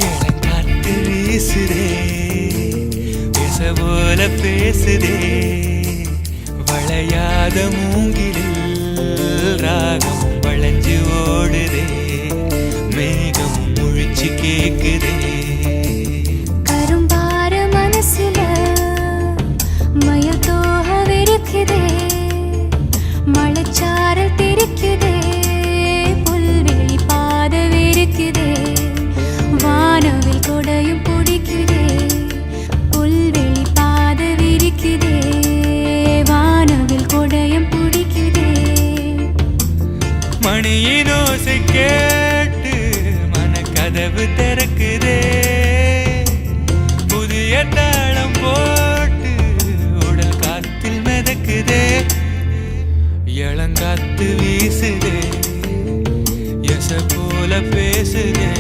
இளங்காத்து வீசுதே பேச போல பேசுதே வளையாத மூங்கிலில் ராகம் வளைஞ்சு ஓடுதே மேகம் முழிச்சு கேக்குதே கரும்பார மனசுல மயத்தோக விருக்குதே மழைச்சாரல் தெரிக்குதே புல்வெளி பாத விருக்குதே வானவில் கொடையும் பிடிக்குதே புல்வெளி பாத விரிக்குதே வானவில் கொடையும் பிடிக்குதே மணியின் ஓசை கேட்டு மனக்கதவு திறக்குதே புதிய தாளம் போட்டு உடல் காத்தில் மிதக்குதே இளங்காத்து வீசுதே எச போல பேசுதே